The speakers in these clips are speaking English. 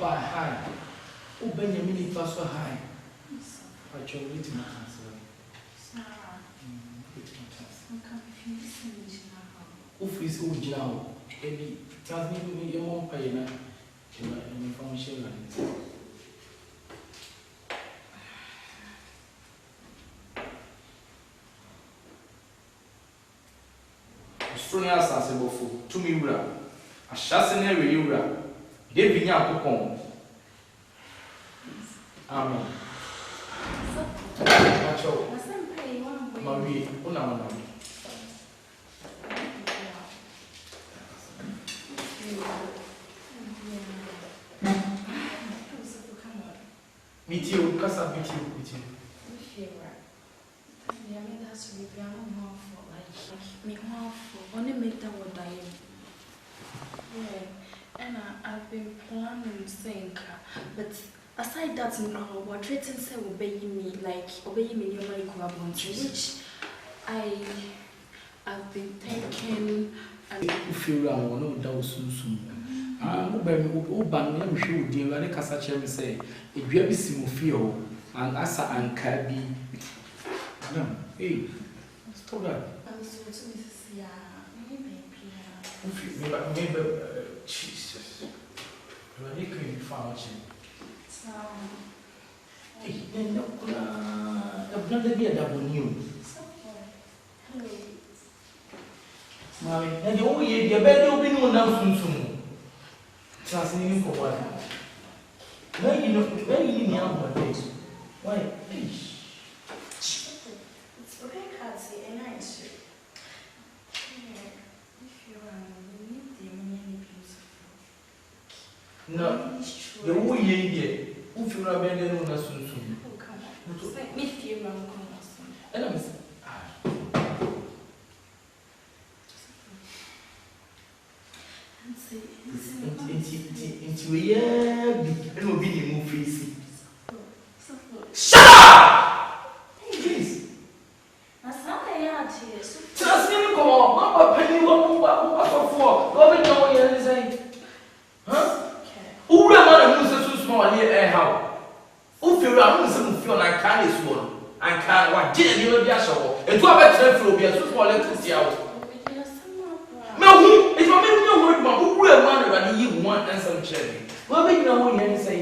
by high. Oh, Benjamin, pass so high. I chose it to my answer. Who is old now? Any tells me your mom paying information like Strong accessible for 2 million. A chassing every euro. David Yakupon. Amen. Marie, Unamana. Meet you, Casa, meet you. Me only make that what I am. Yeah, and I've been planning saying, but aside that, no, what treating say obey me like obey me your money which I've been thinking and if you are one of those soon. Oban, let me show you the Casa Cherry say, if you ever see Mufio and Asa and Kabi. Hey, stop that. Maybe, Jesus. You are making found. Hey, no, I've not be a double new. Mammy, and the only year your bed will be no soon. Trusting you for what? Where you know, where you need one day. Why? It's okay, Cassie, and I answer. No, the whole year, who feel a bed and one soon. Oh, come on. Let me feel my And I'm into a year, and will be the movie. Shut up! Please. That's not a yard here. Trust me, come on, Papa, penny, what for? Robin, no, you're saying. Huh? Who remember who's so small here, how? Who feel around some feel like candy swallow? And can't what did you be a show? And to have a trip will be a small little see out. No, it's not making no word, but who will man rather you want and some cherry? What make you know what you say?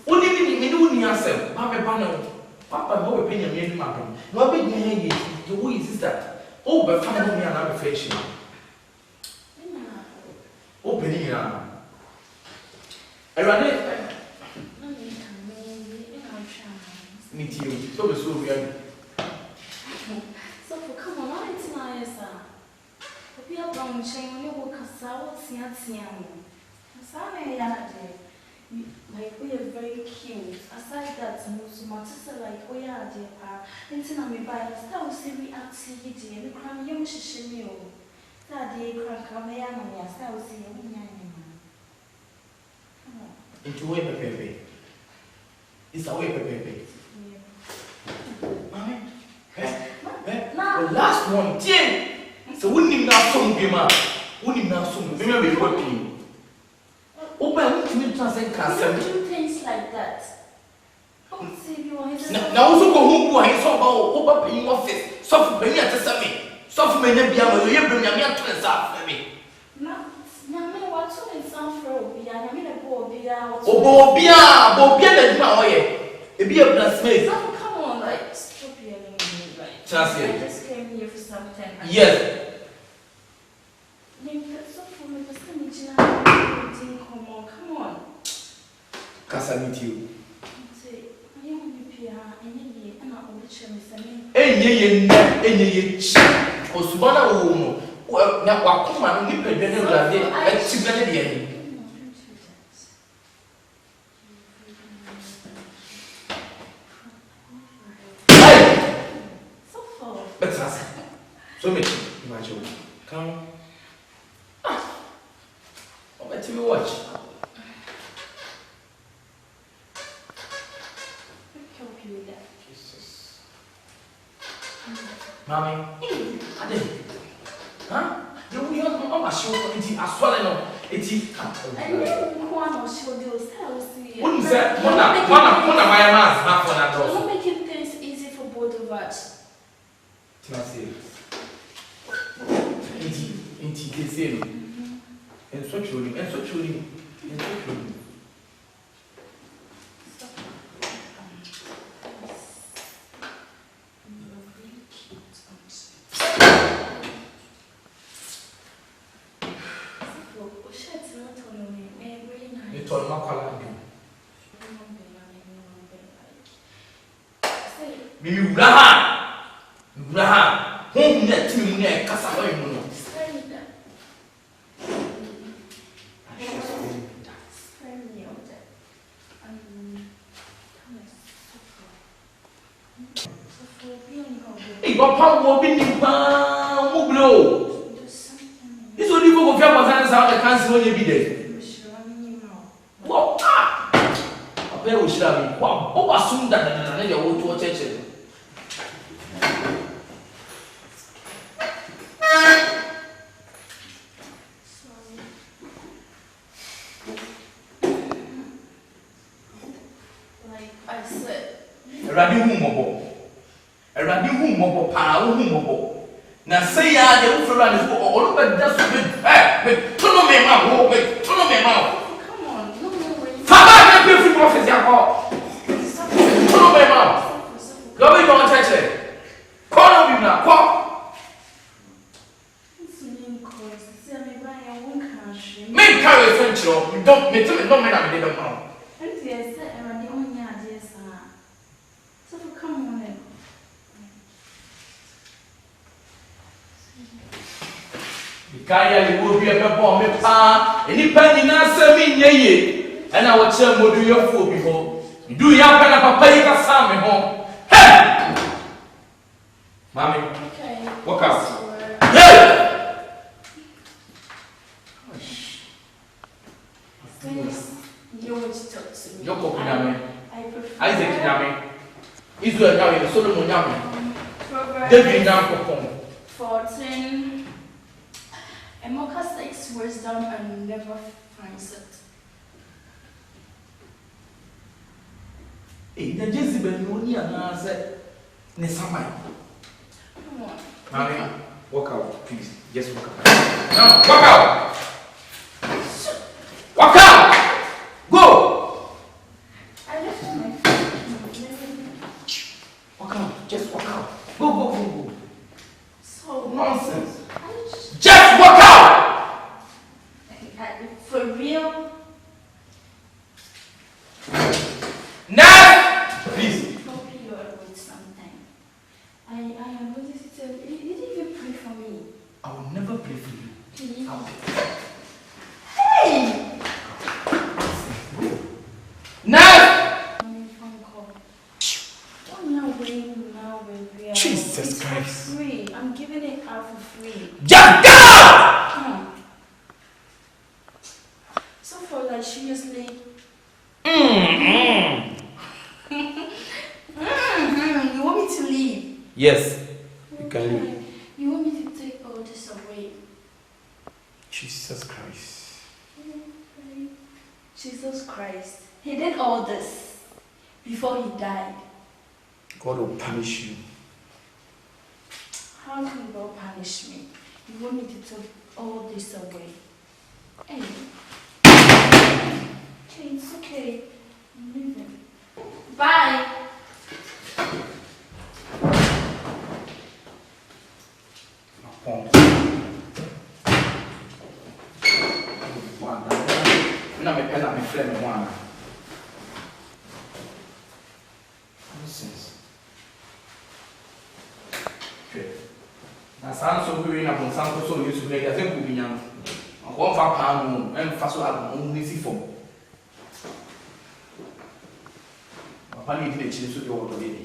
What do you mean? You do yourself. Papa, no opinion, you matter. No big man, you who is that? Oh, but find me another fashion. Open it now. I ran it. Meet you. So we saw we are. So come on, it's nice. We are going to change your work as our Sian. Like we are very cute. Aside that, most matters like we are dear. Until I buy a style, see we actually and cram young shimmy. That day, crank on the animal, I style see Into way pepe. It's a way pepe. Mommy, the last one, Jim. So wouldn't him now soon be man? Wouldn't him now soon be maybe working? Open to me translate cancer. Do things like that. Now also go home who I saw about open office. Soft penny at the summit. Soft may be able to bring your man to the south for me. No, what's all in San Fro? I mean, a Bobia. Oh, Bobia, now, it be a blacksmith. Come on, like, stop yelling at me, right? I just came here for something. Yes. Come on. Casa meet you. Osubana wo na wakoma no ni pedwe ne urade atibele de ani. So me imagine. Come. Oh, let me watch. Jesus. Mommy. Ade. Huh? You will not show me as well. Eti. And then one or show those tells me. Wouldn't say, Mona, my mask, half on that We're door. making things easy for both of us. Eti, they say, and so truly, and so truly, and so truly. Mimi uraha hon na timi mu na kasa wa mu no papa wo bi ni ba mu blo iso di go fia kwa san the council onye bi de wo abe o shira mi kwa o ba sum da na de wo to cheche Eradi hu mobo pa hu mobo na say ya de hu fura ni ko o lo be da so be tono me ma ho be tono me ma Come on, no. Faba na be free office ya ko tono me ma go be don cheche ko no bi na ko me carry french no me don't me tell me no me na me dey ma and yes eradi onya ade sa so come on. Kaya liwo bi e bebo me pa eni pa ni na asemi nyeye e na wo kire modu yefo bi ho du ya pa na papa yi ka sa me ho hey mami Okay, walk out hey you want to talk to me. Yoko kunyame I prefer Isaac nyame Israel nyame Solomon nyame Proverbs David nyame 14. A mocker seeks wisdom and never finds it. the Jezebel no ni ana say ne samai Come on. mami walk out please just walk out now walk out walk out go I left my phone. walk out just walk out go So nonsense I just walk out for real. now please Hope you are with something. I am going to tell you. You didn't even pray for me. I will never pray for you. Please. I'll Hey! now Phone call. Oh, now we are. Jesus It's Christ. For free. I'm giving it out for free. just go So for like seriously. You want me to leave? yes you can leave Okay. You want me to take all this away? Jesus Christ Jesus Christ. He did all this before he died. God will punish you How can God punish me? You want me to take all this away? Hey. Okay, it's okay. I'm leaving. Bye. na me pena me flame one nonsense okay na san so we na bon san so Yesu le ya zenku binya ko fa pa no en fa so adu no ni si fom papa ni di le chi so de wo to de